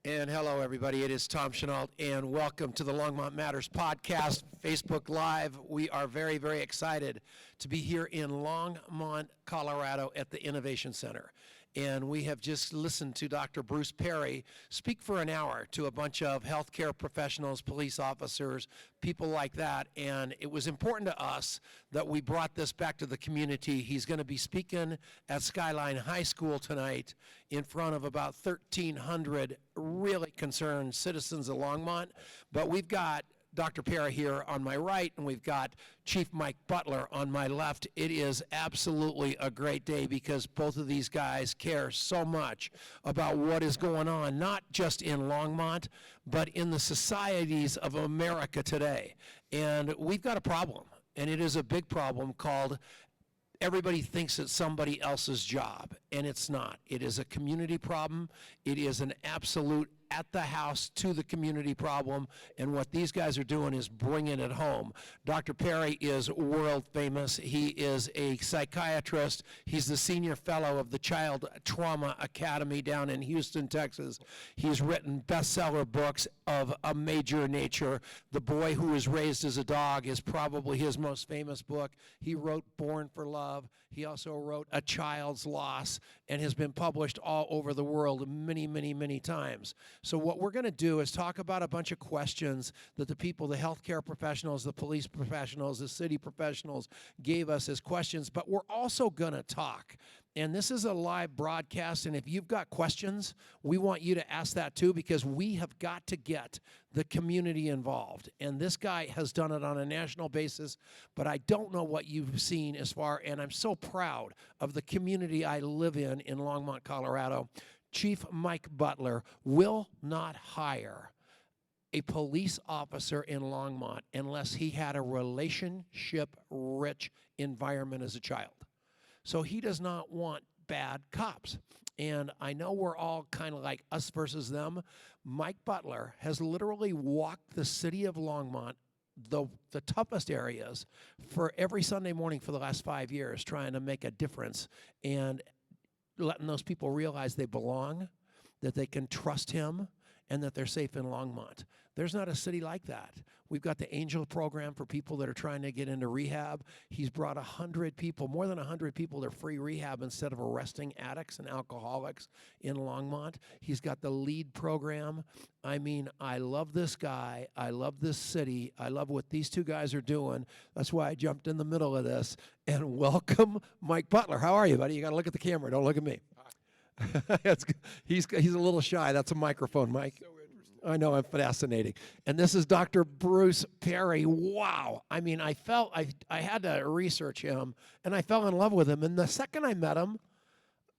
And hello, everybody. It is Tom Chenault, and welcome to the Longmont Matters podcast, Facebook Live. We are very, very excited to be here in Longmont, Colorado at the Innovation Center. And we have just listened to Dr. Bruce Perry speak for an hour to a bunch of healthcare professionals, police officers, people like that. And it was important to us that we brought this back to the community. He's going to be speaking at Skyline High School tonight in front of about 1,300 really concerned citizens of Longmont. But we've got Dr. Perry here on my right, and we've got Chief Mike Butler on my left. It is absolutely a great day because both of these guys care so much about what is going on, not just in Longmont, but in the societies of America today. And we've got a problem, and it is a big problem called everybody thinks it's somebody else's job, and it's not. It is a community problem. It is an absolute at the house to the community problem, and what these guys are doing is bringing it home. Dr. Perry is world famous. He is a psychiatrist. He's the senior fellow of the Child Trauma Academy down in Houston, Texas. He's written bestseller books of a major nature. The Boy Who Was Raised as a Dog is probably his most famous book. He wrote Born for Love. He also wrote A Child's Loss and has been published all over the world many, many, many times. So what we're going to do is talk about a bunch of questions that the people, the healthcare professionals, the police professionals, the city professionals gave us as questions, but we're also going to talk. And this is a live broadcast, and if you've got questions, we want you to ask that too, because we have got to get the community involved. And this guy has done it on a national basis, but I don't know what you've seen as far, and I'm so proud of the community I live in Longmont, Colorado. Chief Mike Butler will not hire a police officer in Longmont unless he had a relationship-rich environment as a child. So he does not want bad cops. And I know we're all kind of like us versus them. Mike Butler has literally walked the city of Longmont, the toughest areas, for every Sunday morning for the last 5 years, trying to make a difference and letting those people realize they belong, that they can trust him, and that they're safe in Longmont. There's not a city like that. We've got the Angel program for people that are trying to get into rehab. He's brought 100 people, more than 100 people to free rehab instead of arresting addicts and alcoholics in Longmont. He's got the LEAD program. I mean, I love this guy. I love this city. I love what these two guys are doing. That's why I jumped in the middle of this. And welcome, Mike Butler. How are you, buddy? You got to look at the camera. Don't look at me. He's a little shy. That's a microphone, Mike. So I know, I'm fascinating. And this is Dr. Bruce Perry. Wow. I mean, I had to research him, and I fell in love with him. And the second I met him,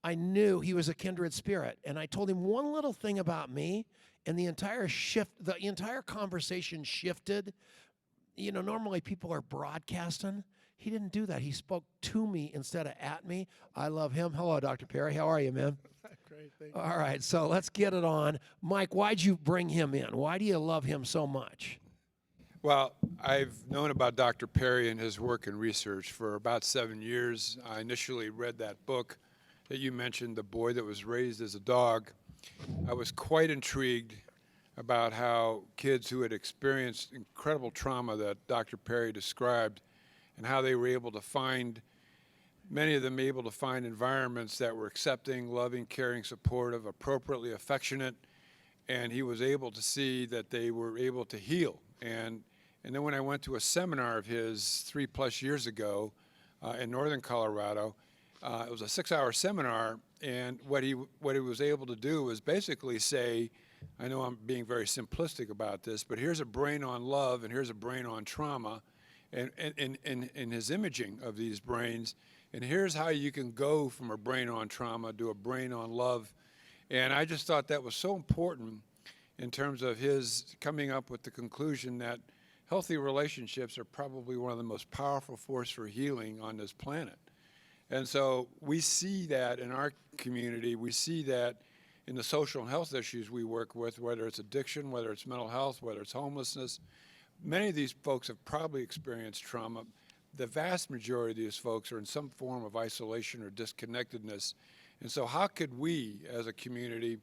I knew he was a kindred spirit. And I told him one little thing about me, and the entire conversation shifted. You know, normally people are broadcasting. He didn't do that. He spoke to me instead of at me. I love him. Hello, Dr. Perry. How are you, man? Great, thank you. All right, so let's get it on. Mike, why'd you bring him in? Why do you love him so much? Well, I've known about Dr. Perry and his work and research for about 7 years. I initially read that book that you mentioned, The Boy That Was Raised as a Dog. I was quite intrigued about how kids who had experienced incredible trauma that Dr. Perry described and how they were able to find, many of them able to find environments that were accepting, loving, caring, supportive, appropriately affectionate, and he was able to see that they were able to heal. And then when I went to a seminar of his 3+ years ago in northern Colorado, it was a 6-hour seminar, and what he was able to do was basically say, I know I'm being very simplistic about this, but here's a brain on love and here's a brain on trauma, and in his imaging of these brains, and here's how you can go from a brain on trauma to a brain on love. And I just thought that was so important in terms of his coming up with the conclusion that healthy relationships are probably one of the most powerful forces for healing on this planet. And so we see that in our community. We see that in the social and health issues we work with, whether it's addiction, whether it's mental health, whether it's homelessness. Many of these folks have probably experienced trauma. The vast majority of these folks are in some form of isolation or disconnectedness. And so how could we, as a community,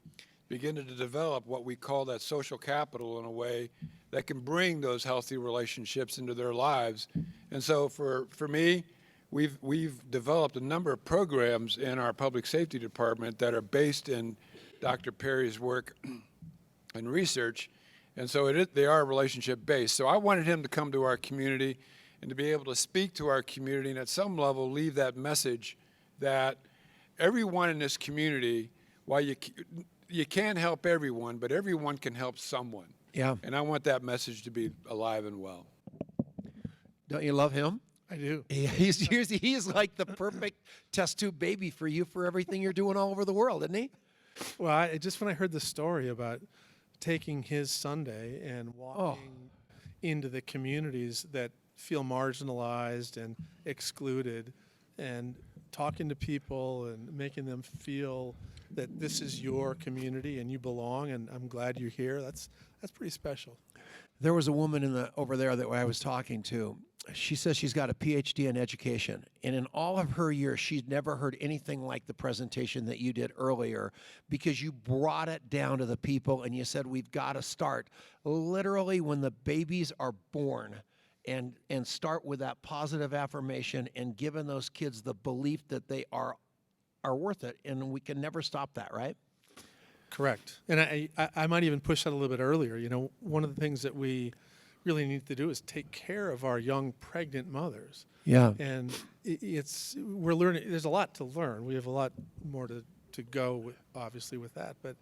beginning to develop what we call that social capital in a way that can bring those healthy relationships into their lives. And so for me, we've developed a number of programs in our public safety department that are based in Dr. Perry's work and research. And so they are relationship based. So I wanted him to come to our community and to be able to speak to our community and at some level leave that message that everyone in this community, while you can't help everyone, but everyone can help someone. Yeah. And I want that message to be alive and well. Don't you love him? I do. Yeah, he's like the perfect test tube baby for you for everything you're doing all over the world, isn't he? Well, just when I heard the story about taking his Sunday and walking into the communities that feel marginalized and excluded and talking to people and making them feel that this is your community and you belong and I'm glad you're here, that's pretty special. There was a woman over there that I was talking to. She says she's got a PhD in education, and in all of her years, she'd never heard anything like the presentation that you did earlier, because you brought it down to the people and you said we've got to start literally when the babies are born, and start with that positive affirmation and giving those kids the belief that they are worth it, and we can never stop that, right? Correct. And I might even push that a little bit earlier. You know, one of the things that we really need to do is take care of our young pregnant mothers. Yeah. And we're learning, there's a lot to learn. We have a lot more to go with, obviously, with that. But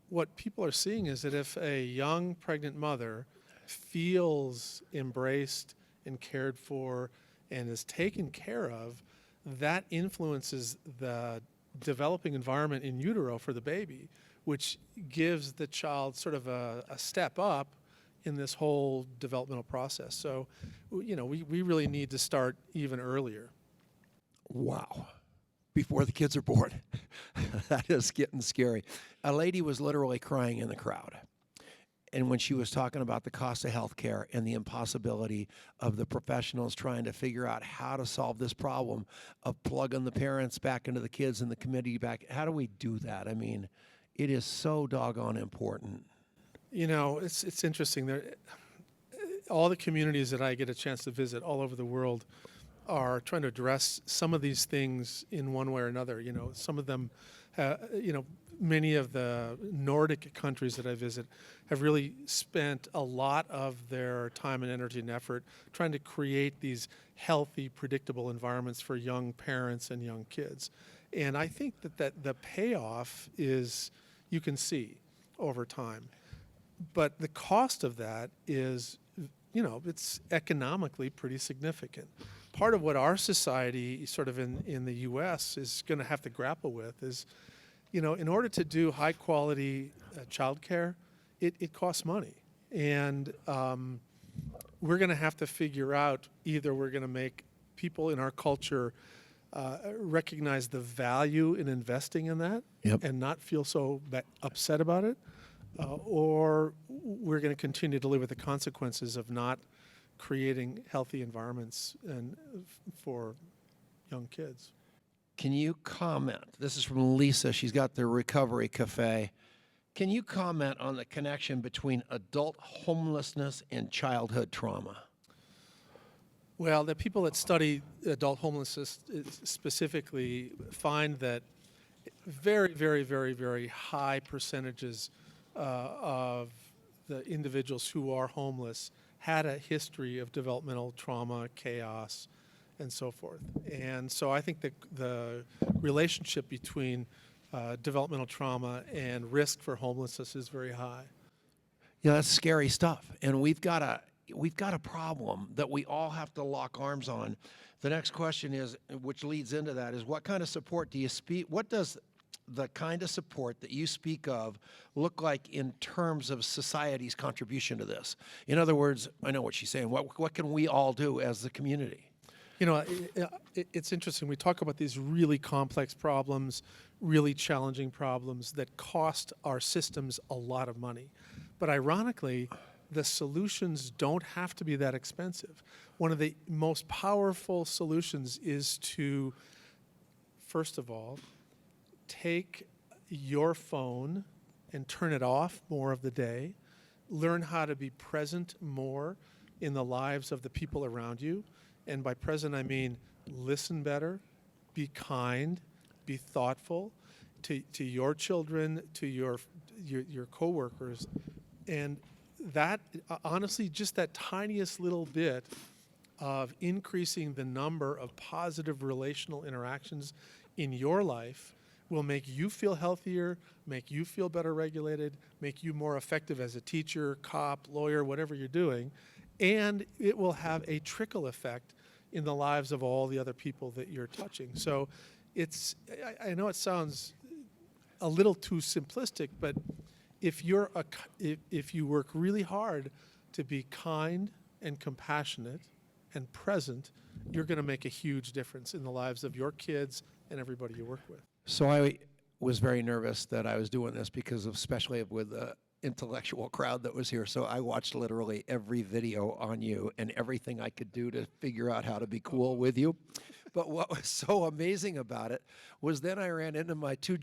what people are seeing is that if a young pregnant mother feels embraced and cared for and is taken care of, that influences the developing environment in utero for the baby, which gives the child sort of a step up in this whole developmental process. So, you know, we really need to start even earlier. Wow. Before the kids are born. That is getting scary. A lady was literally crying in the crowd. And when she was talking about the cost of health care and the impossibility of the professionals trying to figure out how to solve this problem of plugging the parents back into the kids and the committee back, how do we do that? I mean, it is so doggone important. You know, it's interesting. All the communities that I get a chance to visit all over the world are trying to address some of these things in one way or another. You know, some of them, many of the Nordic countries that I visit have really spent a lot of their time and energy and effort trying to create these healthy, predictable environments for young parents and young kids. And I think that the payoff is, you can see over time. But the cost of that is, you know, it's economically pretty significant. Part of what our society sort of in the U.S. is going to have to grapple with is, you know, in order to do high quality child care, it costs money. And we're going to have to figure out, either we're going to make people in our culture recognize the value in investing in that and not feel so upset about it, or we're going to continue to live with the consequences of not creating healthy environments for young kids. Can you comment? This is from Lisa. She's got the Recovery Cafe. Can you comment on the connection between adult homelessness and childhood trauma? Well, the people that study adult homelessness specifically find that very, very, very, very high percentages of the individuals who are homeless had a history of developmental trauma, chaos, and so forth. And so I think that the relationship between developmental trauma and risk for homelessness is very high. Yeah, that's scary stuff. And we've got a problem that we all have to lock arms on. The next question is, which leads into that, is what kind of support do you speak? What does the kind of support that you speak of look like in terms of society's contribution to this? In other words, I know what she's saying. What can we all do as the community? You know, it's interesting. We talk about these really complex problems, really challenging problems that cost our systems a lot of money. But ironically, the solutions don't have to be that expensive. One of the most powerful solutions is to, first of all, take your phone and turn it off more of the day. Learn how to be present more in the lives of the people around you. And by present, I mean listen better, be kind, be thoughtful to your children, to your coworkers. And that, honestly, just that tiniest little bit of increasing the number of positive relational interactions in your life will make you feel healthier, make you feel better regulated, make you more effective as a teacher, cop, lawyer, whatever you're doing, and it will have a trickle effect in the lives of all the other people that you're touching. So it's, I know it sounds a little too simplistic, but if you work really hard to be kind and compassionate and present, you're going to make a huge difference in the lives of your kids and everybody you work with. So I was very nervous that I was doing this because of, especially with the intellectual crowd that was here. So I watched literally every video on you and everything I could do to figure out how to be cool with you. But what was so amazing about it was then I ran into my two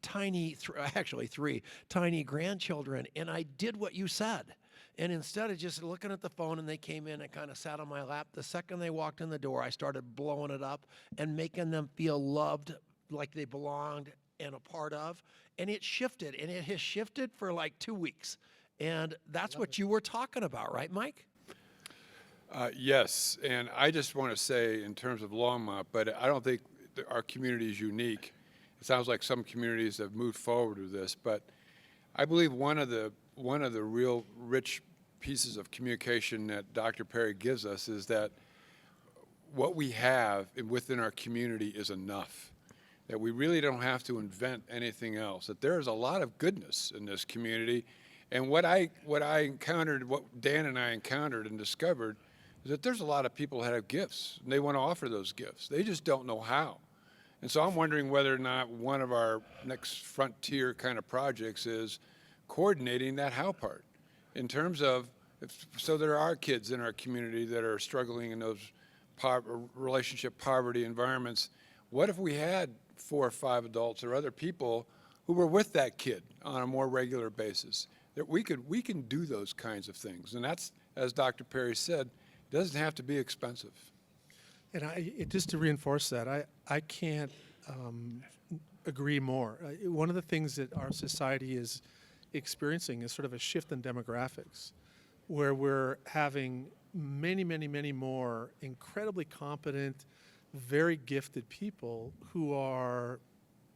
tiny, actually three tiny grandchildren, and I did what you said. And instead of just looking at the phone and they came in and kind of sat on my lap, the second they walked in the door, I started blowing it up and making them feel loved, like they belonged and a part of. And it shifted, and it has shifted for like 2 weeks. And that's what you were talking about, right, Mike? Yes, and I just want to say in terms of Longmont, but I don't think our community is unique. It sounds like some communities have moved forward with this, but I believe one of the real rich pieces of communication that Dr. Perry gives us is that what we have within our community is enough, that we really don't have to invent anything else, that there is a lot of goodness in this community. And what I encountered, what Dan and I encountered and discovered, is that there's a lot of people that have gifts, and they want to offer those gifts. They just don't know how. And so I'm wondering whether or not one of our next frontier kind of projects is coordinating that how part in terms of, so there are kids in our community that are struggling in those relationship poverty environments. What if we had 4 or 5 adults or other people who were with that kid on a more regular basis? That we can do those kinds of things. And that's, as Dr. Perry said, doesn't have to be expensive. And just to reinforce that, I can't agree more. One of the things that our society is experiencing is sort of a shift in demographics, where we're having many, many, many more incredibly competent, very gifted people who are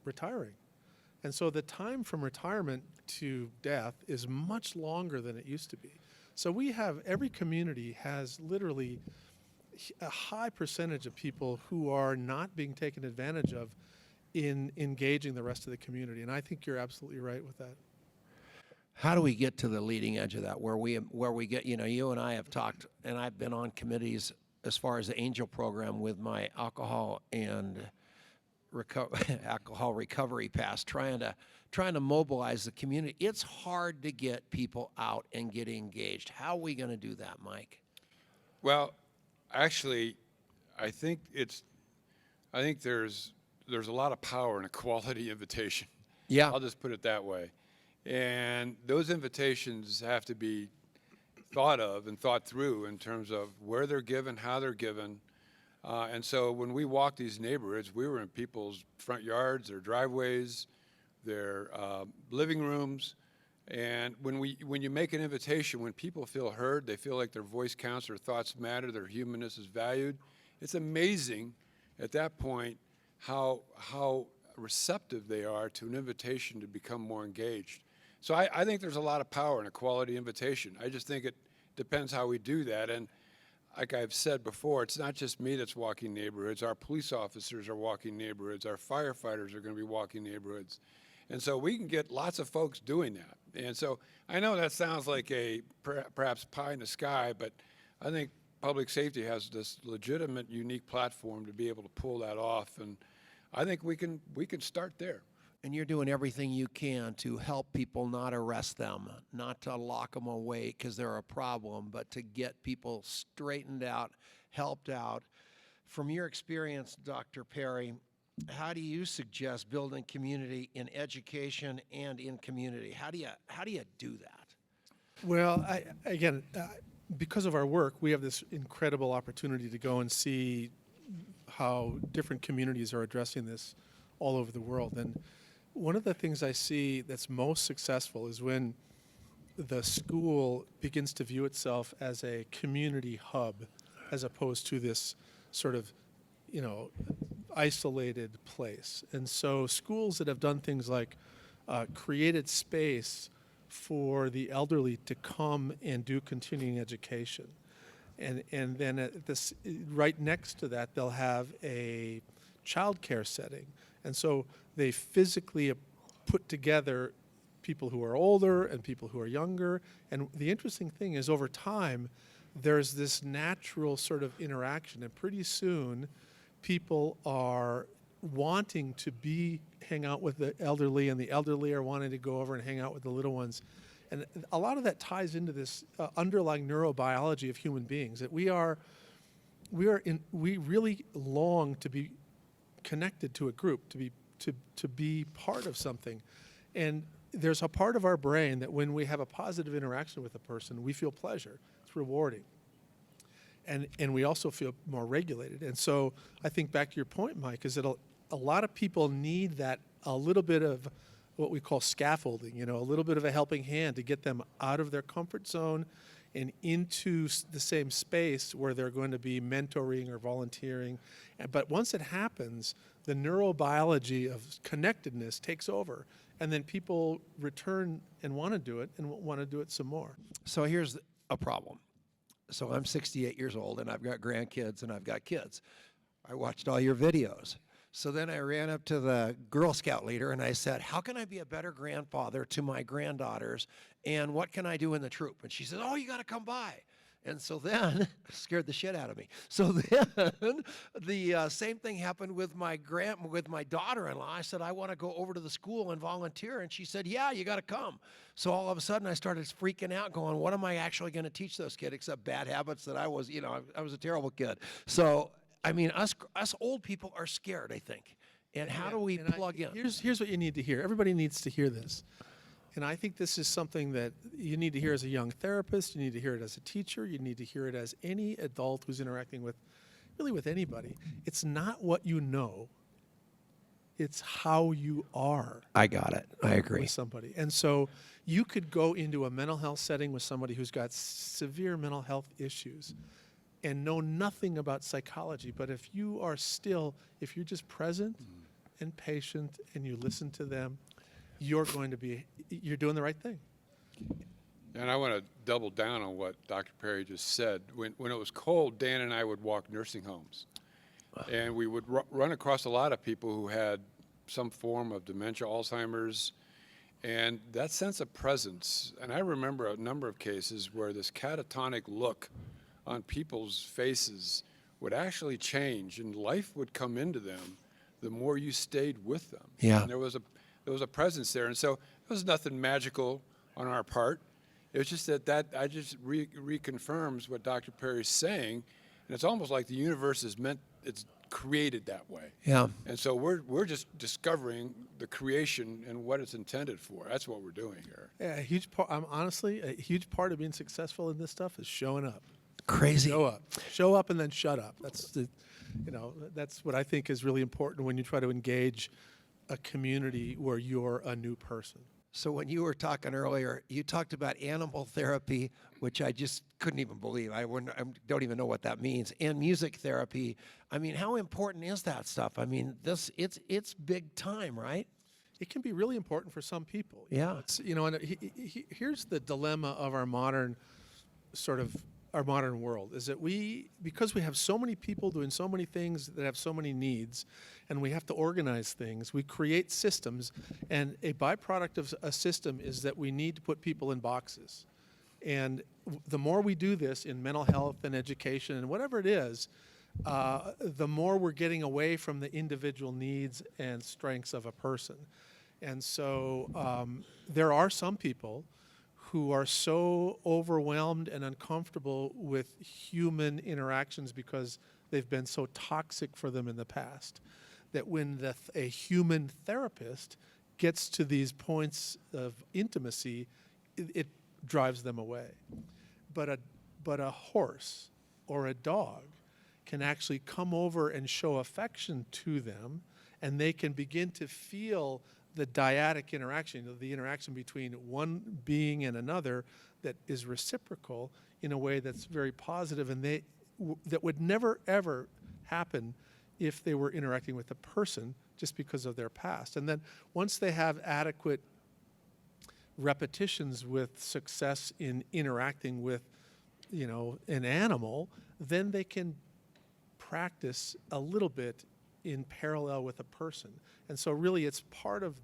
retiring. And so the time from retirement to death is much longer than it used to be. So every community has literally a high percentage of people who are not being taken advantage of in engaging the rest of the community. And I think you're absolutely right with that. How do we get to the leading edge of that, where we get, you and I have talked, and I've been on committees as far as the Angel program with my alcohol and alcohol recovery pass, trying to mobilize the community. It's hard to get people out and get engaged. How are we going to do that, Mike? Well, actually, I think there's a lot of power in a quality invitation. Yeah. I'll just put it that way. And those invitations have to be thought of and thought through in terms of where they're given, how they're given. And so when we walk these neighborhoods, we were in people's front yards, their driveways, their living rooms. And when you make an invitation, when people feel heard, they feel like their voice counts, their thoughts matter, their humanness is valued. It's amazing at that point how receptive they are to an invitation to become more engaged. So I think there's a lot of power in a quality invitation. I just think it depends how we do that. And like I've said before, it's not just me that's walking neighborhoods. Our police officers are walking neighborhoods. Our firefighters are going to be walking neighborhoods. And so we can get lots of folks doing that. And so I know that sounds like a perhaps pie in the sky, but I think public safety has this legitimate, unique platform to be able to pull that off. And I think we can start there. And you're doing everything you can to help people not arrest them, not to lock them away because they're a problem, but to get people straightened out, helped out. From your experience, Dr. Perry, how do you suggest building community in education and in community? How do you do that? Well, again, because of our work, we have this incredible opportunity to go and see how different communities are addressing this all over the world. And one of the things I see that's most successful is when the school begins to view itself as a community hub as opposed to this sort of, isolated place. And so schools that have done things like created space for the elderly to come and do continuing education. And then at this, right next to that, they'll have a childcare setting. And so they physically put together people who are older and people who are younger. And the interesting thing is over time, there's this natural sort of interaction. And pretty soon, people are wanting to hang out with the elderly, and the elderly are wanting to go over and hang out with the little ones. And a lot of that ties into this underlying neurobiology of human beings, that we really long to be connected to a group, to be part of something. And there's a part of our brain that when we have a positive interaction with a person, we feel pleasure. It's rewarding. And we also feel more regulated. And so I think back to your point, Mike, is that a lot of people need that, a little bit of what we call scaffolding, a little bit of a helping hand to get them out of their comfort zone and into the same space where they're going to be mentoring or volunteering. But once it happens, the neurobiology of connectedness takes over. And then people return and want to do it and want to do it some more. So here's a problem. So I'm 68 years old, and I've got grandkids, and I've got kids. I watched all your videos. So then I ran up to the Girl Scout leader, and I said, how can I be a better grandfather to my granddaughters, and what can I do in the troop? And she said, oh, you got to come by. And so then, scared the shit out of me. So then, the same thing happened with my daughter-in-law. I said, I want to go over to the school and volunteer. And she said, yeah, you got to come. So all of a sudden, I started freaking out, going, what am I actually going to teach those kids except bad habits that I was a terrible kid. So, I mean, us old people are scared, I think. And how do we plug in? Here's what you need to hear. Everybody needs to hear this. And I think this is something that you need to hear as a young therapist, you need to hear it as a teacher, you need to hear it as any adult who's interacting with anybody. It's not what you know, it's how you are. I got it. I agree. With somebody. And so you could go into a mental health setting with somebody who's got severe mental health issues and know nothing about psychology, but if you're just present and patient and you listen to them, you're doing the right thing. And I want to double down on what Dr. Perry just said. When it was cold, Dan and I would walk nursing homes. And we would run across a lot of people who had some form of dementia, Alzheimer's, and that sense of presence. And I remember a number of cases where this catatonic look on people's faces would actually change, and life would come into them the more you stayed with them. Yeah. And there was a presence there. And so it was nothing magical on our part. It was just that I just reconfirms what Dr. Perry's saying. And it's almost like the universe it's created that way. Yeah. And so we're just discovering the creation and what it's intended for. That's what we're doing here. Yeah, a huge part of being successful in this stuff is showing up. Crazy. Show up and then shut up. That's what I think is really important when you try to engage a community where you're a new person. So when you were talking earlier, you talked about animal therapy, which I just couldn't even believe. I don't even know what that means. And music therapy. I mean, how important is that stuff? I mean, it's big time, right? It can be really important for some people. Yeah. Here's the dilemma of our modern world is that because we have so many people doing so many things that have so many needs, and we have to organize things, we create systems, and a byproduct of a system is that we need to put people in boxes. And the more we do this in mental health and education and whatever it is, the more we're getting away from the individual needs and strengths of a person. And so there are some people who are so overwhelmed and uncomfortable with human interactions because they've been so toxic for them in the past, that when a human therapist gets to these points of intimacy, it drives them away. But a horse or a dog can actually come over and show affection to them, and they can begin to feel the dyadic interaction, the interaction between one being and another that is reciprocal in a way that's very positive, and that would never, ever happen if they were interacting with a person just because of their past. And then once they have adequate repetitions with success in interacting with, an animal, then they can practice a little bit in parallel with a person. And so really it's part of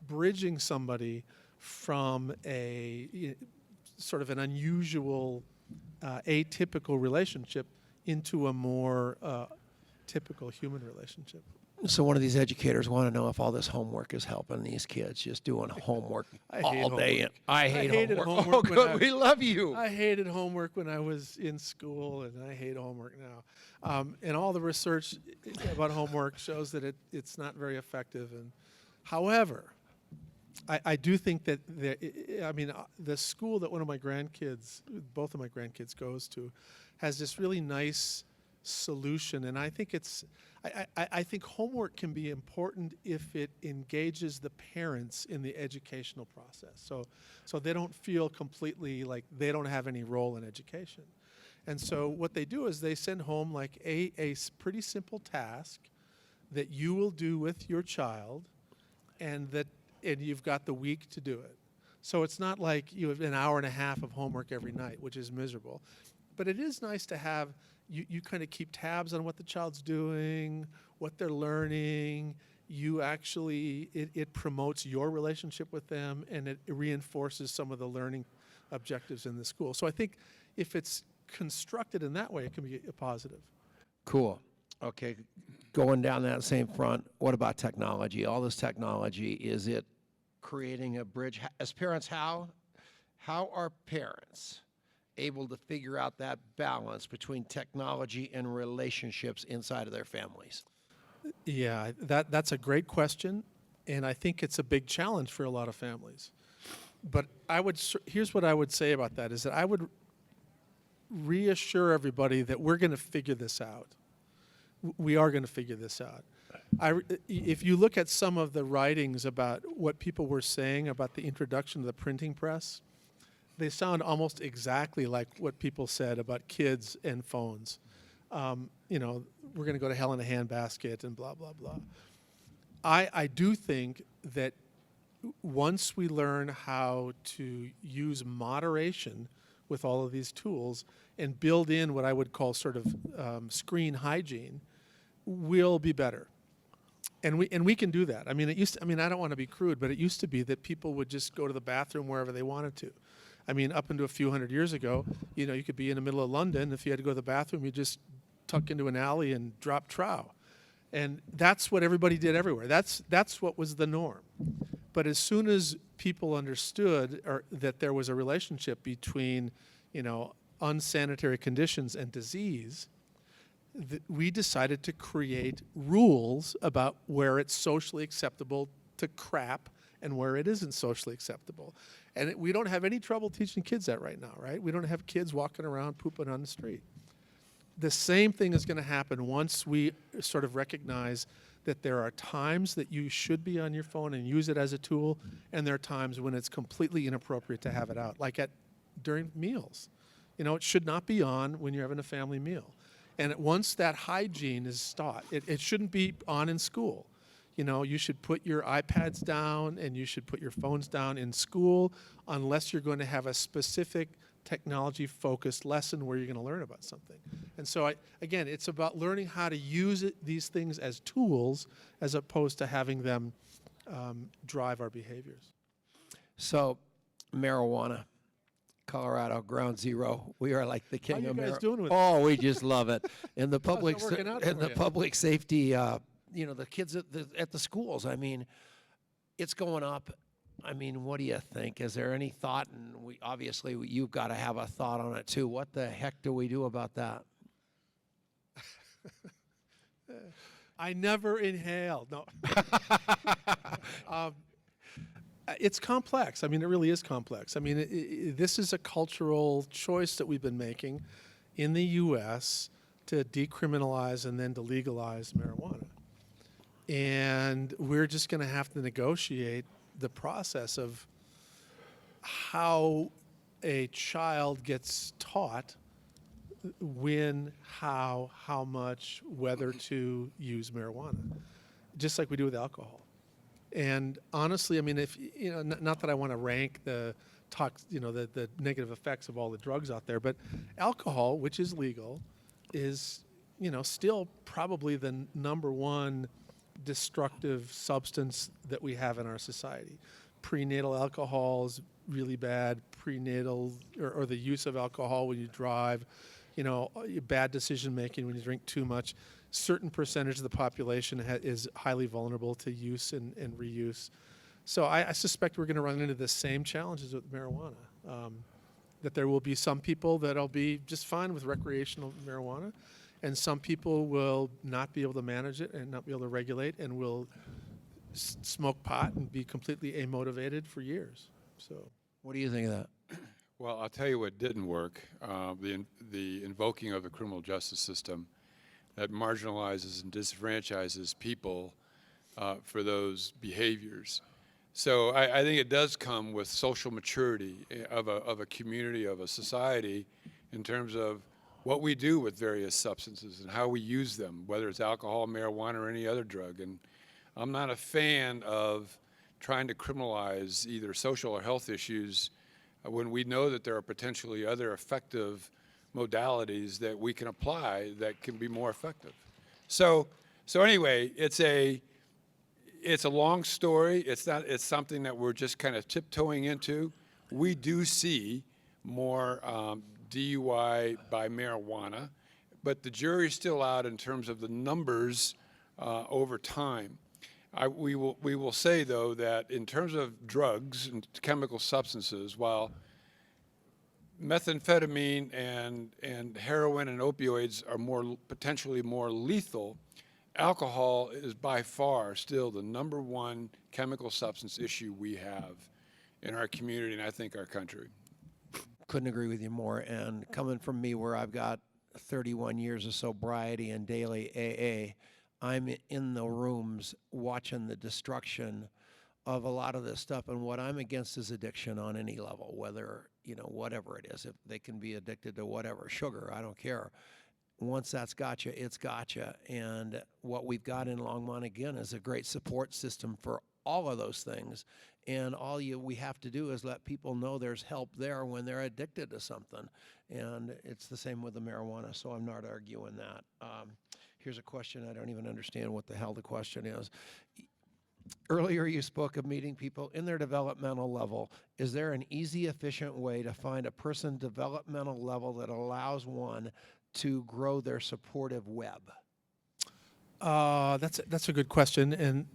bridging somebody from a sort of an unusual, atypical relationship into a more typical human relationship. So one of these educators want to know if all this homework is helping these kids, just doing homework all day. Homework. I hate hated homework. homework Oh, when good. We love you. I hated homework when I was in school, and I hate homework now. And all the research about homework shows that it's not very effective. And however, I do think that the school that both of my grandkids goes to has this really nice solution, and I think I think homework can be important if it engages the parents in the educational process, so they don't feel completely like they don't have any role in education. And so what they do is they send home like a pretty simple task that you will do with your child, and you've got the week to do it. So it's not like you have an hour and a half of homework every night, which is miserable. But it is nice to have, you kind of keep tabs on what the child's doing, what they're learning. You actually, it promotes your relationship with them, and it reinforces some of the learning objectives in the school. So I think if it's constructed in that way, it can be a positive. Cool. Okay, going down that same front, what about technology? All this technology, is it creating a bridge? As parents, how are parents able to figure out that balance between technology and relationships inside of their families? Yeah, that's a great question, and I think it's a big challenge for a lot of families. But here's what I would say about that, is that I would reassure everybody that we're going to figure this out. We are going to figure this out. If you look at some of the writings about what people were saying about the introduction of the printing press, they sound almost exactly like what people said about kids and phones. We're going to go to hell in a handbasket and blah, blah, blah. I do think that once we learn how to use moderation with all of these tools and build in what I would call sort of screen hygiene, we'll be better. And we can do that. I mean, I don't want to be crude, but it used to be that people would just go to the bathroom wherever they wanted to. I mean, up into a few hundred years ago, you could be in the middle of London. If you had to go to the bathroom, you just tuck into an alley and drop trow. And that's what everybody did everywhere. That's what was the norm. But as soon as people understood that there was a relationship between, unsanitary conditions and disease, we decided to create rules about where it's socially acceptable to crap and where it isn't socially acceptable. And we don't have any trouble teaching kids that right now, right? We don't have kids walking around pooping on the street. The same thing is going to happen once we sort of recognize that there are times that you should be on your phone and use it as a tool, and there are times when it's completely inappropriate to have it out, like during meals. It should not be on when you're having a family meal. And once that hygiene is taught, it shouldn't be on in school. You should put your iPads down and you should put your phones down in school unless you're going to have a specific technology-focused lesson where you're going to learn about something. And so, again, it's about learning how to use these things as tools as opposed to having them drive our behaviors. So, marijuana. Colorado, ground zero. We are like the king of marijuana. How you guys doing with Oh, we just love it. And the public, working out and for the you? public safety, the kids at the schools. I mean, it's going up. I mean, what do you think? Is there any thought? And obviously you've got to have a thought on it too. What the heck do we do about that? I never inhaled. No. It's complex. I mean, it really is complex. I mean, this is a cultural choice that we've been making in the U.S. to decriminalize and then to legalize marijuana. And we're just going to have to negotiate the process of how a child gets taught when, how much, whether to use marijuana, just like we do with alcohol. And honestly, I mean, if you know, not that I want to rank the the negative effects of all the drugs out there, but alcohol, which is legal, is still probably the number one destructive substance that we have in our society. Prenatal alcohol is really bad. Prenatal or the use of alcohol when you drive, bad decision making when you drink too much. Certain percentage of the population is highly vulnerable to use and reuse. So I suspect we're going to run into the same challenges with marijuana. That there will be some people that'll be just fine with recreational marijuana, and some people will not be able to manage it and not be able to regulate, and will smoke pot and be completely amotivated for years. So, What do you think of that? Well, I'll tell you what didn't work, the invoking of the criminal justice system that marginalizes and disenfranchises people for those behaviors. So I think it does come with social maturity of a community, of a society, in terms of what we do with various substances and how we use them, whether it's alcohol, marijuana, or any other drug. And I'm not a fan of trying to criminalize either social or health issues when we know that there are potentially other effective modalities that we can apply that can be more effective. So anyway, it's a long story. It's something that we're just kind of tiptoeing into. We do see more DUI by marijuana, but the jury's still out in terms of the numbers over time. We will say, though, that in terms of drugs and chemical substances, while methamphetamine and heroin and opioids are potentially more lethal, alcohol is by far still the number one chemical substance issue we have in our community and I think our country. Couldn't agree with you more. And coming from me, where I've got 31 years of sobriety and daily AA, I'm in the rooms watching the destruction of a lot of this stuff. And what I'm against is addiction on any level, whether, whatever it is. If they can be addicted to whatever, sugar, I don't care. Once that's gotcha, it's gotcha. And what we've got in Longmont, again, is a great support system for all of those things. And we have to do is let people know there's help there when they're addicted to something. And it's the same with the marijuana, so I'm not arguing that. Here's a question. I don't even understand what the hell the question is. Earlier you spoke of meeting people in their developmental level. Is there an easy, efficient way to find a person developmental level that allows one to grow their supportive web? That's a good question, and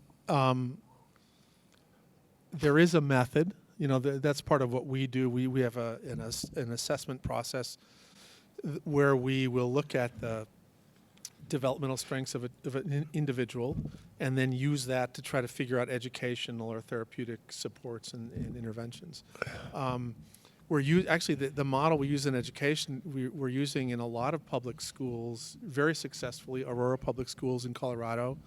there is a method. That's part of what we do. We have an assessment process where we will look at the developmental strengths of an individual, and then use that to try to figure out educational or therapeutic supports and interventions. Actually the model we use in education, we're using in a lot of public schools very successfully. Aurora Public Schools in Colorado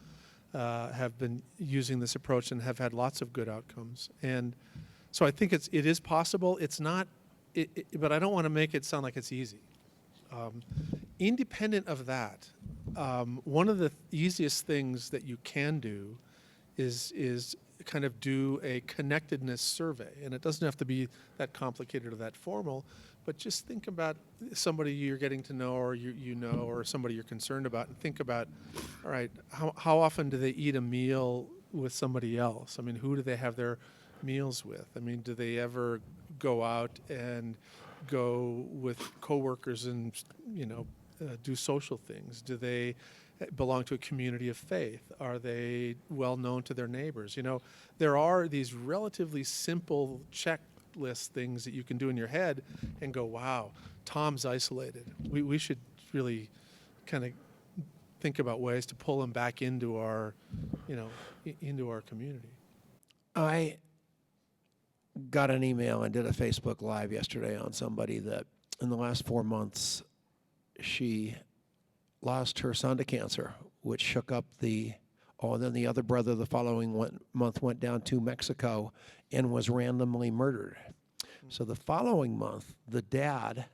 have been using this approach and have had lots of good outcomes. And so I think it is possible. It's not, but I don't want to make it sound like it's easy. Independent of that, one of the easiest things that you can do is kind of do a connectedness survey. And it doesn't have to be that complicated or that formal, but just think about somebody you're getting to know, or you know, or somebody you're concerned about, and think about, all right, how often do they eat a meal with somebody else? I mean, who do they have their meals with? I mean, do they ever go out and go with coworkers and do social things? Do they belong to a community of faith? Are they well known to their neighbors? There are these relatively simple checklist things that you can do in your head and go, wow, Tom's isolated. We should really kind of think about ways to pull them back into our, into our community. I got an email and did a Facebook Live yesterday on somebody that in the last 4 months, she lost her son to cancer, which shook up and then the other brother the following month went down to Mexico and was randomly murdered. So the following month, the dad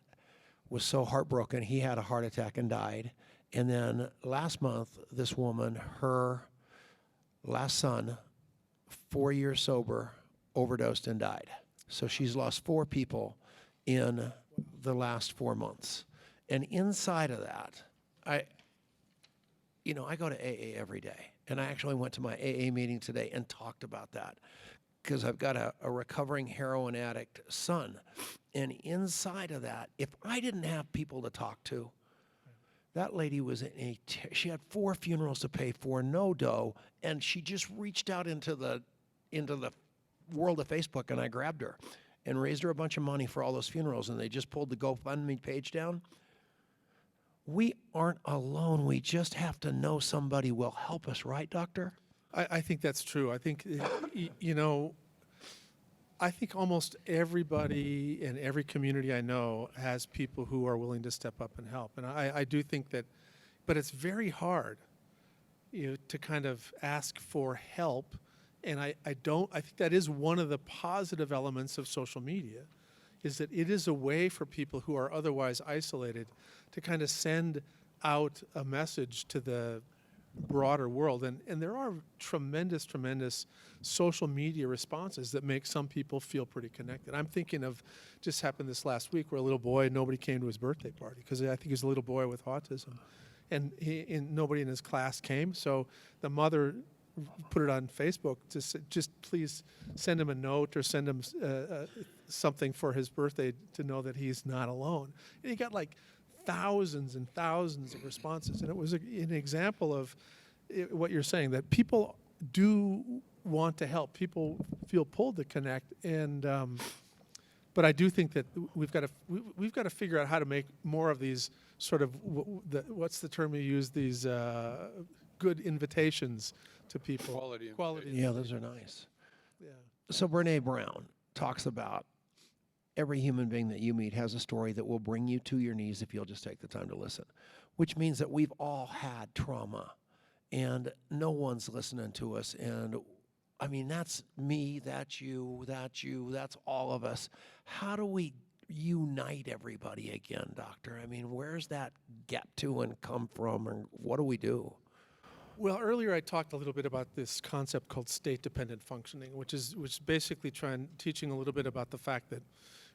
was so heartbroken, he had a heart attack and died. And then last month, this woman, her last son, 4 years sober, overdosed and died. So she's lost 4 people in the last 4 months. And inside of that, I go to AA every day. And I actually went to my AA meeting today and talked about that because I've got a recovering heroin addict son. And inside of that, if I didn't have people to talk to, that lady was she had 4 funerals to pay for, no dough, and she just reached out into the world of Facebook, and I grabbed her and raised her a bunch of money for all those funerals, and they just pulled the GoFundMe page down. We aren't alone. We just have to know somebody will help us, right, Doctor? I think that's true. I think, I think almost everybody in every community I know has people who are willing to step up and help. And I do think that, but it's very hard, to kind of ask for help. And I think that is one of the positive elements of social media, is that it is a way for people who are otherwise isolated to kind of send out a message to the broader world. And there are tremendous social media responses that make some people feel pretty connected. I'm thinking of just happened this last week where a little boy, nobody came to his birthday party because I think he was a little boy with autism. And nobody in his class came. So the mother put it on Facebook to say, just please send him a note or send him something for his birthday to know that he's not alone. And he got like thousands and thousands of responses. And it was an example of what you're saying, that people do want to help. People feel pulled to connect. And but I do think that we've got to figure out how to make more of these sort of what's the term you use, these good invitations to people. Quality. Yeah, those are nice. Yeah. So Brene Brown talks about every human being that you meet has a story that will bring you to your knees if you'll just take the time to listen, which means that we've all had trauma and no one's listening to us. And I mean, that's me, that's you, that's all of us. How do we unite everybody again, Doctor? I mean, where's that get to and come from, and what do we do? Well, earlier I talked a little bit about this concept called state-dependent functioning, which is basically teaching a little bit about the fact that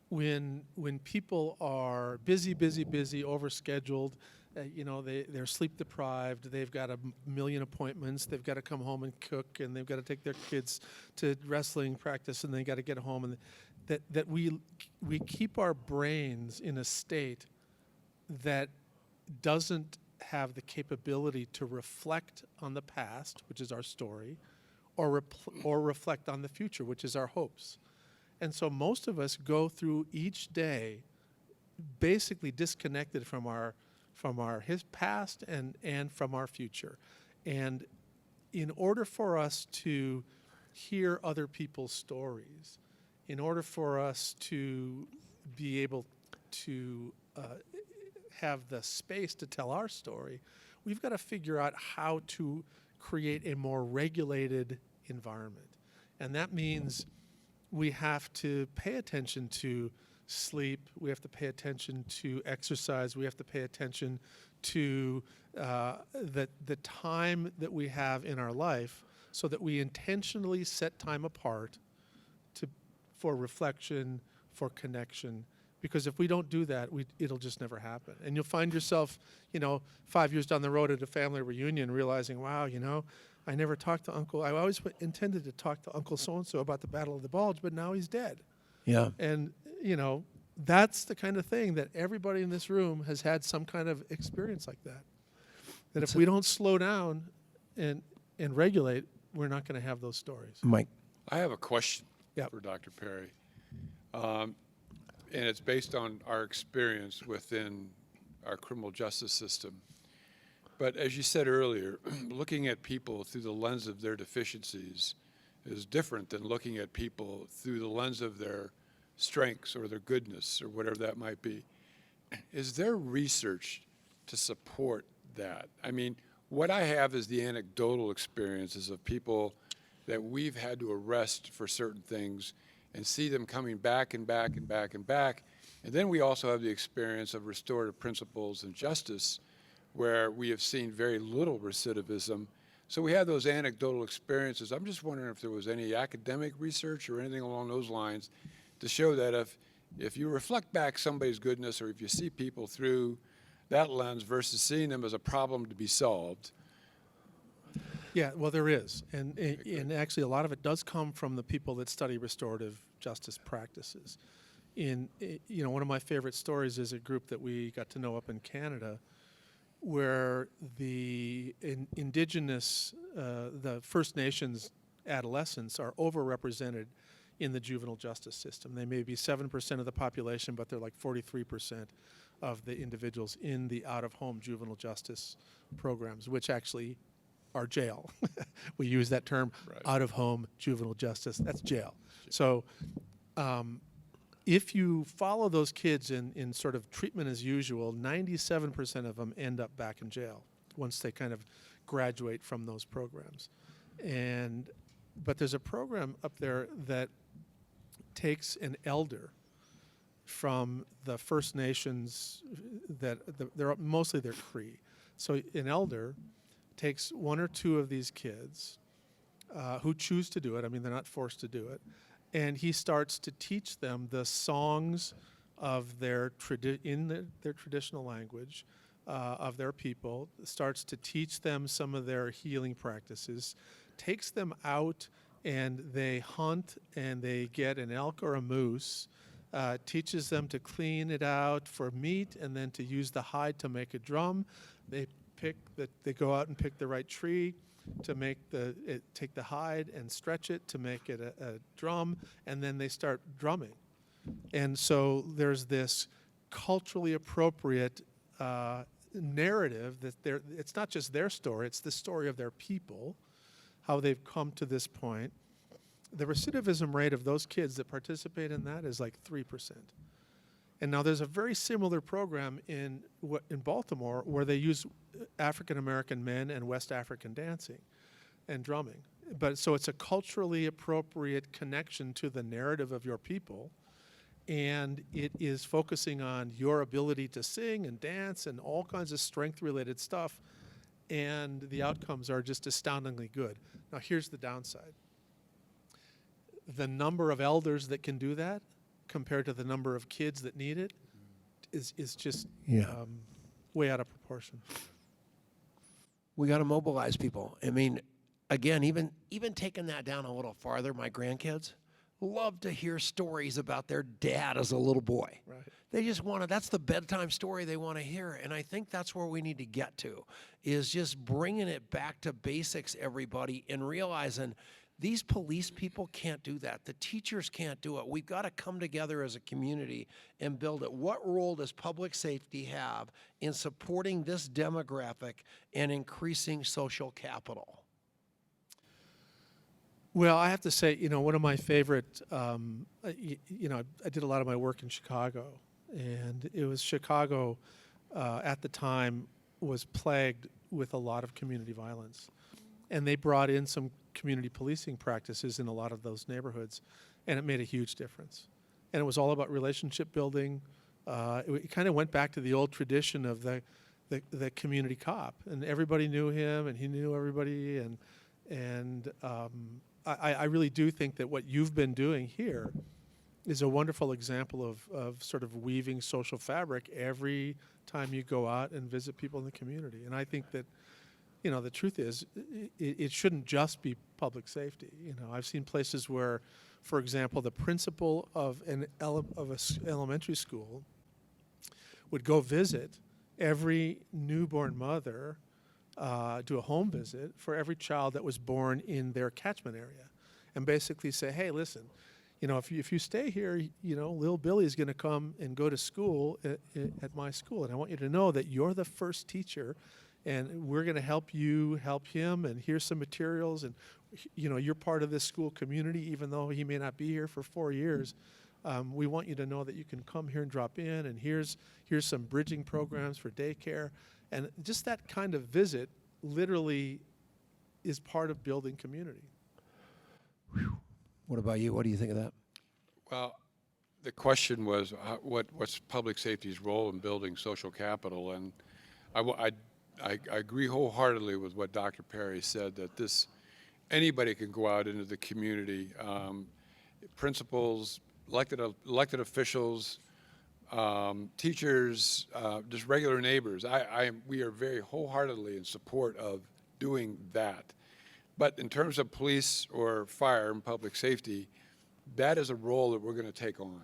when people are busy, overscheduled, they're sleep deprived, they've got a million appointments, they've got to come home and cook, and they've got to take their kids to wrestling practice, and they got to get home, and that we keep our brains in a state that doesn't have the capability to reflect on the past, which is our story, or reflect on the future, which is our hopes. And so most of us go through each day basically disconnected from our past and from our future. And in order for us to hear other people's stories, in order for us to be able to have the space to tell our story, we've got to figure out how to create a more regulated environment. And that means we have to pay attention to sleep, we have to pay attention to exercise, we have to pay attention to the time that we have in our life, so that we intentionally set time apart for reflection, for connection. Because if we don't do that, it'll just never happen. And you'll find yourself, 5 years down the road at a family reunion realizing, wow, I never talked to Uncle. I always intended to talk to Uncle so-and-so about the Battle of the Bulge, but now he's dead. Yeah. And, that's the kind of thing that everybody in this room has had some kind of experience like that. That if we don't slow down and regulate, we're not going to have those stories. Mike. I have a question Yep. for Dr. Perry. And it's based on our experience within our criminal justice system. But as you said earlier, looking at people through the lens of their deficiencies is different than looking at people through the lens of their strengths or their goodness or whatever that might be. Is there research to support that? I mean, what I have is the anecdotal experiences of people that we've had to arrest for certain things and see them coming back and back and back and back. And then we also have the experience of restorative principles and justice, where we have seen very little recidivism. So we have those anecdotal experiences. I'm just wondering if there was any academic research or anything along those lines to show that if you reflect back somebody's goodness, or if you see people through that lens versus seeing them as a problem to be solved. Yeah, well, there is. And actually, a lot of it does come from the people that study restorative justice practices. One of my favorite stories is a group that we got to know up in Canada, where the indigenous, the First Nations adolescents are overrepresented in the juvenile justice system. They may be 7% of the population, but they're like 43% of the individuals in the out-of-home juvenile justice programs, which actually are jail. We use that term, Right. out-of-home juvenile justice. That's jail. So if you follow those kids in sort of treatment as usual, 97% of them end up back in jail once they kind of graduate from those programs. But there's a program up there that takes an elder from the First Nations they're mostly they're Cree. So an elder takes one or two of these kids who choose to do it. I mean, they're not forced to do it. And he starts to teach them the songs of their traditional language of their people, starts to teach them some of their healing practices, takes them out and they hunt and they get an elk or a moose, teaches them to clean it out for meat and then to use the hide to make a drum. They go out and pick the right tree to take the hide and stretch it to make it a drum, and then they start drumming. And so there's this culturally appropriate narrative that it's not just their story, it's the story of their people, how they've come to this point. The recidivism rate of those kids that participate in that is like 3%. And now there's a very similar program in Baltimore where they use African American men and West African dancing and drumming. But so it's a culturally appropriate connection to the narrative of your people, and it is focusing on your ability to sing and dance and all kinds of strength-related stuff, and the outcomes are just astoundingly good. Now here's the downside. The number of elders that can do that compared to the number of kids that need it is just way out of proportion. We got to mobilize people. I mean, again, even taking that down a little farther, my grandkids love to hear stories about their dad as a little boy. Right. They just want to, that's the bedtime story they want to hear. And I think that's where we need to get to, is just bringing it back to basics, everybody, and realizing these police people can't do that. The teachers can't do it. We've got to come together as a community and build it. What role does public safety have in supporting this demographic and increasing social capital? Well, I have to say, one of my favorite, I did a lot of my work in Chicago, and it was Chicago at the time was plagued with a lot of community violence. And they brought in some community policing practices in a lot of those neighborhoods, and it made a huge difference. And it was all about relationship building. It kind of went back to the old tradition of the community cop, and everybody knew him, and he knew everybody. And I really do think that what you've been doing here is a wonderful example of sort of weaving social fabric every time you go out and visit people in the community. And I think that, the truth is, it shouldn't just be public safety. I've seen places where, for example, the principal of an elementary school would go visit every newborn mother, do a home visit for every child that was born in their catchment area, and basically say, hey, listen, if you stay here, little Billy is going to come and go to school at my school, and I want you to know that you're the first teacher and we're going to help you help him, and here's some materials, and you're part of this school community, even though he may not be here for 4 years. We want you to know that you can come here and drop in, and here's some bridging programs for daycare. And just that kind of visit literally is part of building community. What about you? What do you think of that? Well, the question was, what's public safety's role in building social capital? And I agree wholeheartely with what Dr. Perry said, that anybody can go out into the community, principals, elected officials, teachers, just regular neighbors. We are very wholeheartedly in support of doing that. But in terms of police or fire and public safety, that is a role that we're going to take on.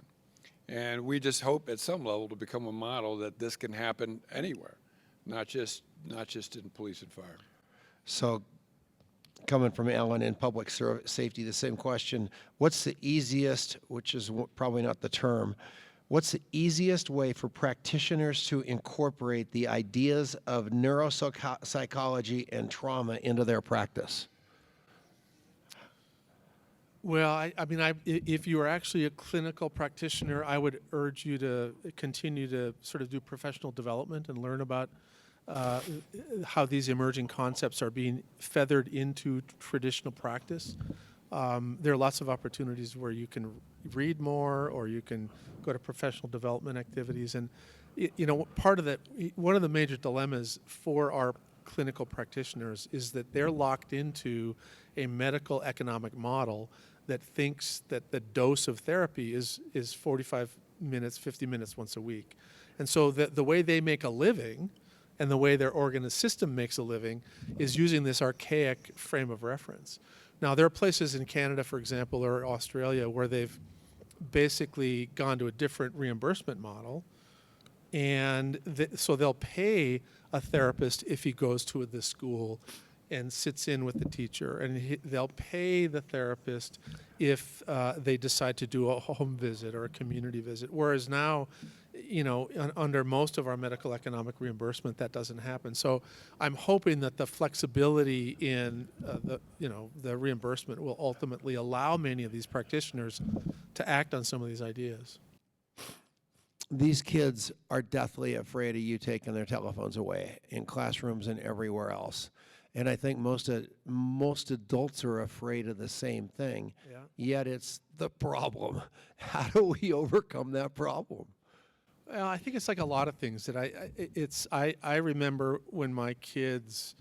And we just hope at some level to become a model that this can happen anywhere, not just in police and fire. So coming from Alan in public safety, the same question. What's the easiest, which is probably not the term, what's the easiest way for practitioners to incorporate the ideas of neuropsychology and trauma into their practice? Well, if you are actually a clinical practitioner, I would urge you to continue to sort of do professional development and learn about how these emerging concepts are being feathered into traditional practice. There are lots of opportunities where you can read more, or you can go to professional development activities. And part of that, one of the major dilemmas for our clinical practitioners is that they're locked into a medical economic model that thinks that the dose of therapy is 45 minutes, 50 minutes once a week. And so the way they make a living and the way their organ system makes a living is using this archaic frame of reference. Now, there are places in Canada, for example, or Australia, where they've basically gone to a different reimbursement model, and so they'll pay a therapist if he goes to the school and sits in with the teacher, and they'll pay the therapist if they decide to do a home visit or a community visit. Whereas now, under most of our medical economic reimbursement, that doesn't happen. So I'm hoping that the flexibility in the reimbursement will ultimately allow many of these practitioners to act on some of these ideas. These kids are deathly afraid of you taking their telephones away in classrooms and everywhere else. And I think most adults are afraid of the same thing. Yeah. Yet it's the problem. How do we overcome that problem? Well, I think it's like a lot of things that I remember when my kids,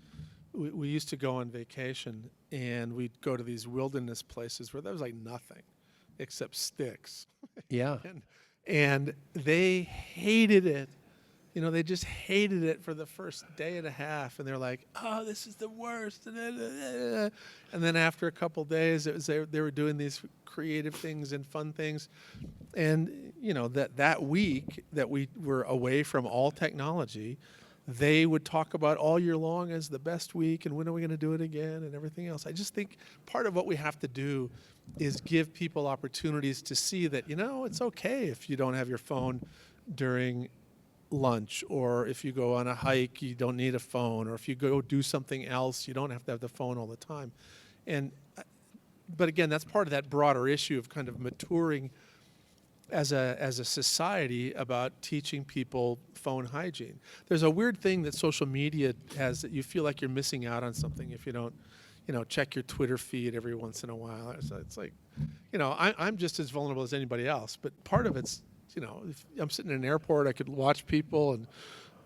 we used to go on vacation, and we'd go to these wilderness places where there was like nothing except sticks. Yeah. And they hated it. They just hated it for the first day and a half, and they're like, "Oh, this is the worst." And then after a couple days, they were doing these creative things and fun things, and that week that we were away from all technology, they would talk about all year long as the best week, and when are we going to do it again, and everything else. I just think part of what we have to do is give people opportunities to see that it's okay if you don't have your phone during lunch, or if you go on a hike, you don't need a phone, or if you go do something else, you don't have to have the phone all the time. But again, that's part of that broader issue of kind of maturing as a society about teaching people phone hygiene. There's a weird thing that social media has, that you feel like you're missing out on something if you don't, check your Twitter feed every once in a while. So it's like, I'm just as vulnerable as anybody else, but part of it's, if I'm sitting in an airport, I could watch people, and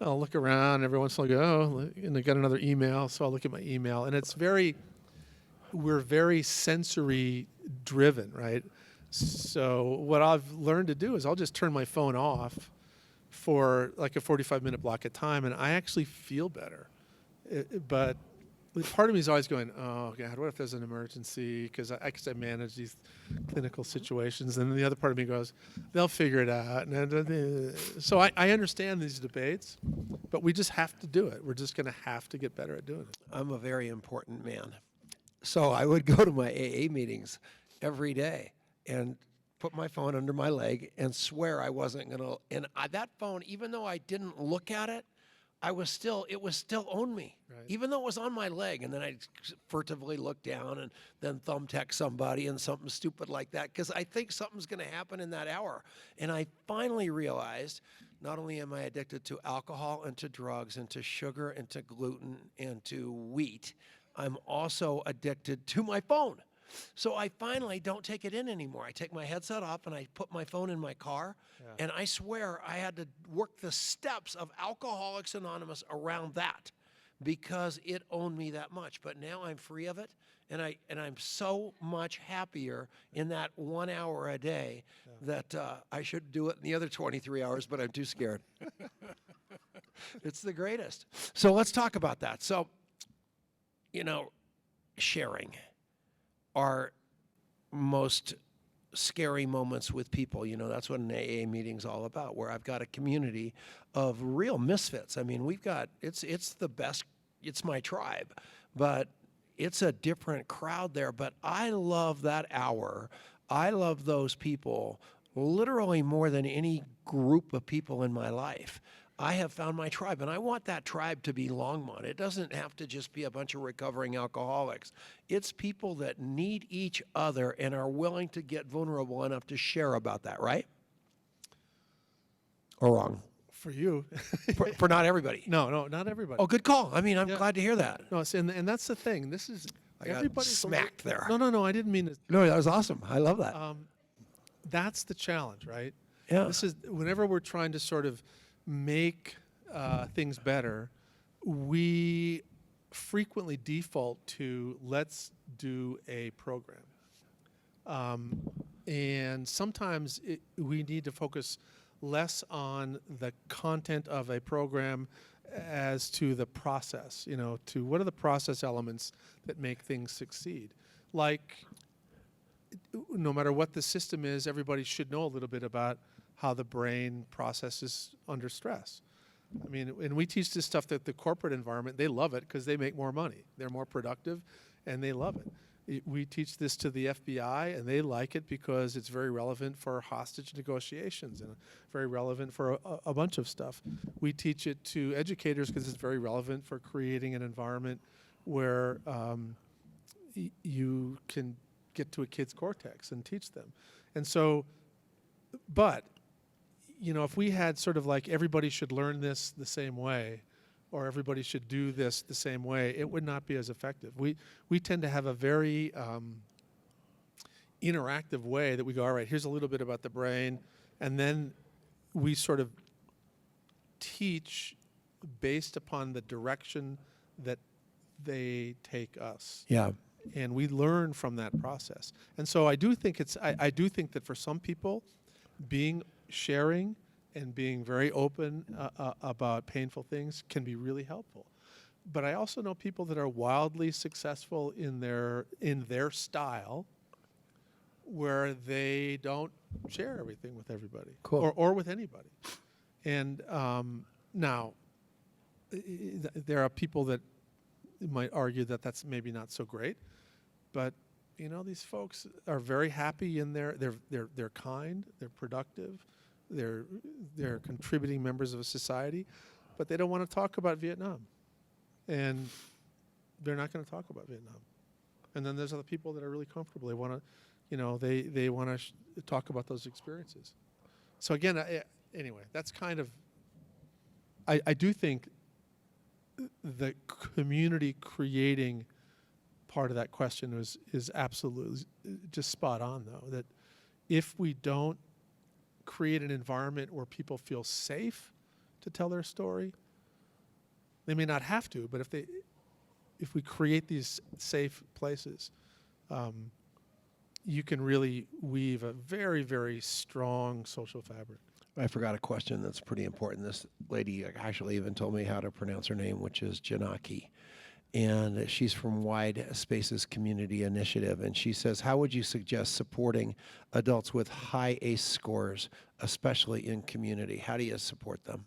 I'll look around every once in a while, go, and I got another email, so I'll look at my email. And we're very sensory driven, right? So what I've learned to do is I'll just turn my phone off for like a 45-minute block of time, and I actually feel better. But part of me is always going, "Oh God, what if there's an emergency?" Because I manage these clinical situations, and then the other part of me goes, "They'll figure it out." So I understand these debates, but we just have to do it. We're just going to have to get better at doing it. I'm a very important man. So I would go to my AA meetings every day and put my phone under my leg and swear I wasn't going to. And that phone, even though I didn't look at it, it was still on me, Right. even though it was on my leg. And then I furtively look down and then thumbtack somebody and something stupid like that, because I think something's going to happen in that hour. And I finally realized, not only am I addicted to alcohol and to drugs and to sugar and to gluten and to wheat, I'm also addicted to my phone. So I finally don't take it in anymore. I take my headset off and I put my phone in my car. And I swear I had to work the steps of Alcoholics Anonymous around that because it owned me that much. But now I'm free of it, and I'm so much happier in that 1 hour a day that I should do it in the other 23 hours, but I'm too scared. It's the greatest. So let's talk about that. So, sharing our most scary moments with people. That's what an AA meeting's all about, where I've got a community of real misfits. I mean, it's the best, it's my tribe, but it's a different crowd there. But I love that hour. I love those people literally more than any group of people in my life. I have found my tribe, and I want that tribe to be Longmont. It doesn't have to just be a bunch of recovering alcoholics. It's people that need each other and are willing to get vulnerable enough to share about that, right? Or wrong? For you. For not everybody. No, not everybody. Oh, good call. I mean, I'm Yeah. glad to hear that. No, and that's the thing. This is I got everybody's a little- smacked there. No, I didn't mean to. No, that was awesome. I love that. That's the challenge, right? Yeah. This is whenever we're trying to sort of make things better, we frequently default to let's do a program. And sometimes we need to focus less on the content of a program as to the process, to what are the process elements that make things succeed. Like, no matter what the system is, everybody should know a little bit about how the brain processes under stress. I mean, and we teach this stuff that the corporate environment, they love it because they make more money. They're more productive, and they love it. We teach this to the FBI, and they like it because it's very relevant for hostage negotiations and very relevant for a bunch of stuff. We teach it to educators because it's very relevant for creating an environment where you can get to a kid's cortex and teach them. And so, but, if we had sort of like everybody should learn this the same way, or everybody should do this the same way, it would not be as effective. We tend to have a very interactive way that we go, all right, here's a little bit about the brain, and then we sort of teach based upon the direction that they take us. Yeah. And we learn from that process. And so I do think I do think that for some people, sharing and being very open about painful things can be really helpful. But I also know people that are wildly successful in their style, where they don't share everything with everybody, Cool. or with anybody. And now, there are people that might argue that that's maybe not so great, but these folks are very happy in they're kind, they're productive, they're contributing members of a society, but they don't want to talk about Vietnam, and they're not going to talk about Vietnam. And then there's other people that are really comfortable. They want to, they want to talk about those experiences. So again, anyway, that's kind of. I do think the community creating part of that question is absolutely just spot on, though, that if we don't create an environment where people feel safe to tell their story, they may not have to, but if we create these safe places, you can really weave a very, very strong social fabric. I forgot a question that's pretty important. This lady actually even told me how to pronounce her name, which is Janaki. And she's from Wide Spaces Community Initiative. And she says, how would you suggest supporting adults with high ACE scores, especially in community? How do you support them?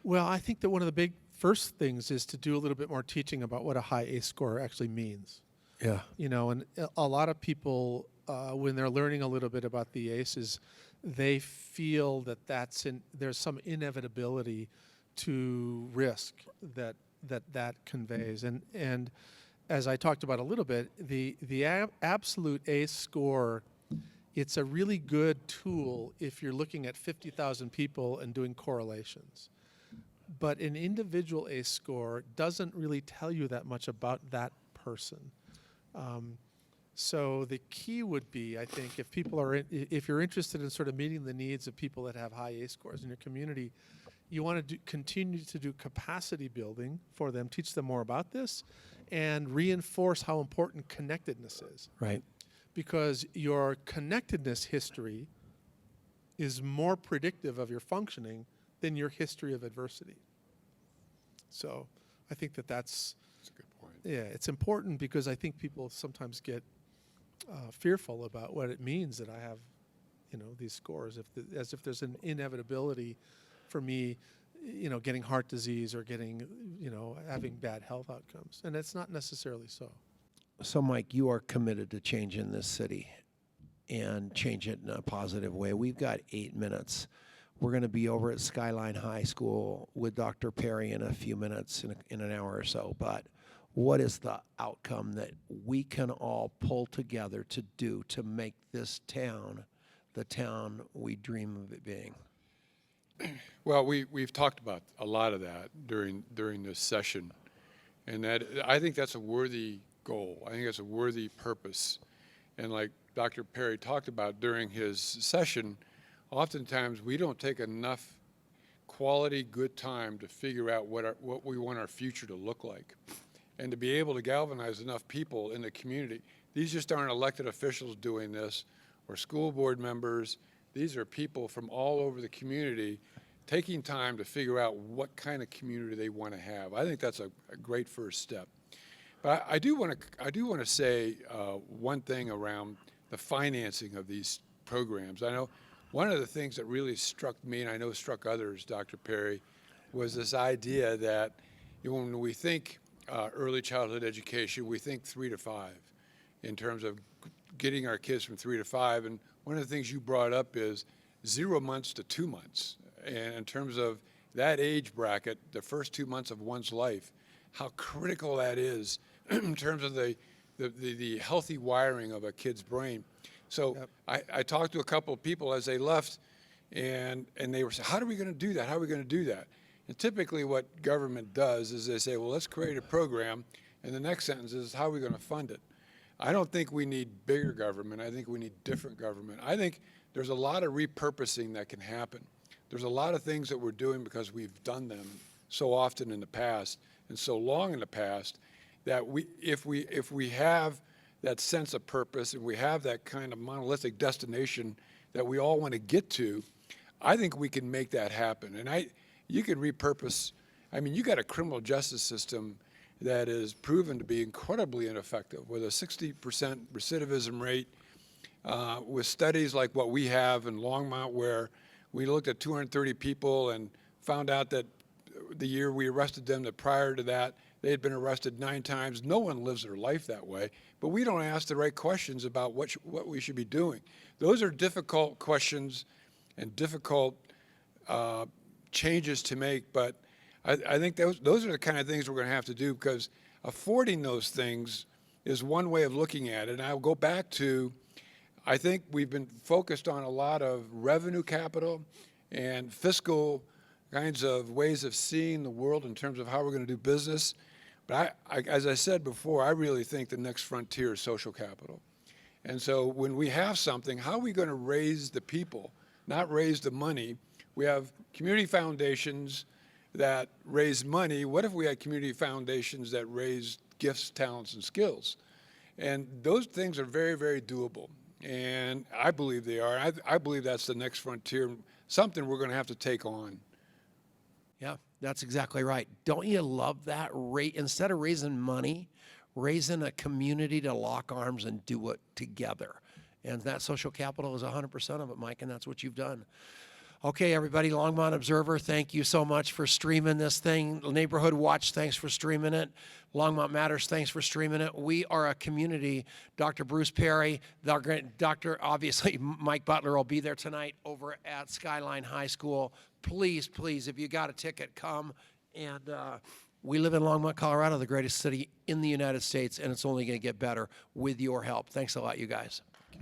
Well, I think that one of the big first things is to do a little bit more teaching about what a high ACE score actually means. Yeah. And a lot of people, when they're learning a little bit about the ACEs, they feel that there's some inevitability to risk that conveys. And as I talked about a little bit, the absolute ACE score, it's a really good tool if you're looking at 50,000 people and doing correlations. But an individual ACE score doesn't really tell you that much about that person. So the key would be, I think, if you're interested in sort of meeting the needs of people that have high ACE scores in your community, you want to continue to do capacity building for them, teach them more about this, and reinforce how important connectedness is. Right. Because your connectedness history is more predictive of your functioning than your history of adversity. So I think that's That's a good point. yeah, it's important because I think people sometimes get fearful about what it means that I have, these scores, as if there's an inevitability for me, getting heart disease or getting, having bad health outcomes. And it's not necessarily so. So, Mike, you are committed to changing this city and change it in a positive way. We've got 8 minutes. We're going to be over at Skyline High School with Dr. Perry in a few minutes, in an hour or so. But what is the outcome that we can all pull together to do to make this town the town we dream of it being? Well, we've talked about a lot of that during this session, and I think that's a worthy goal. I think that's a worthy purpose. And like Dr. Perry talked about during his session, oftentimes we don't take enough quality, good time to figure out what we want our future to look like, and to be able to galvanize enough people in the community. These just aren't elected officials doing this or school board members. These are people from all over the community taking time to figure out what kind of community they want to have. I think that's a great first step. But I do want to say one thing around the financing of these programs. I know one of the things that really struck me, and I know struck others, Dr. Perry, was this idea that when we think early childhood education, we think 3 to 5 in terms of getting our kids from 3 to 5. And one of the things you brought up is 0 months to 2 months. And in terms of that age bracket, the first 2 months of one's life, how critical that is in terms of the healthy wiring of a kid's brain. So yep. I talked to a couple of people as they left, and they were saying, how are we going to do that? How are we going to do that? And typically what government does is they say, well, let's create a program, and the next sentence is, how are we going to fund it? I don't think we need bigger government. I think we need different government. I think there's a lot of repurposing that can happen. There's a lot of things that we're doing because we've done them so often in the past and so long in the past that if we have that sense of purpose and we have that kind of monolithic destination that we all want to get to, I think we can make that happen. And you can repurpose. I mean, you got a criminal justice system that is proven to be incredibly ineffective with a 60% recidivism rate, with studies like what we have in Longmont, where we looked at 230 people and found out that the year we arrested them, that prior to that, they had been arrested 9 times. No one lives their life that way, but we don't ask the right questions about what we should be doing. Those are difficult questions and difficult changes to make, but I think those are the kind of things we're going to have to do, because affording those things is one way of looking at it. And I'll go back to, I think we've been focused on a lot of revenue capital and fiscal kinds of ways of seeing the world in terms of how we're going to do business. But as I said before, I really think the next frontier is social capital. And so when we have something, how are we going to raise the people, not raise the money? We have community foundations that raise money. What if we had community foundations that raise gifts, talents, and skills? And those things are very, very doable. And I believe they are. I believe that's the next frontier, something we're going to have to take on. Yeah, that's exactly right. Don't you love that? Instead of raising money, raising a community to lock arms and do it together. And that social capital is 100% of it, Mike, and that's what you've done. Okay, everybody, Longmont Observer, thank you so much for streaming this thing. Neighborhood Watch, thanks for streaming it. Longmont Matters, thanks for streaming it. We are a community. Dr. Bruce Perry, Dr. obviously Mike Butler will be there tonight over at Skyline High School. please, please, if you got a ticket, come. And we live in Longmont, Colorado, the greatest city in the United States, and it's only going to get better with your help. Thanks a lot, you guys.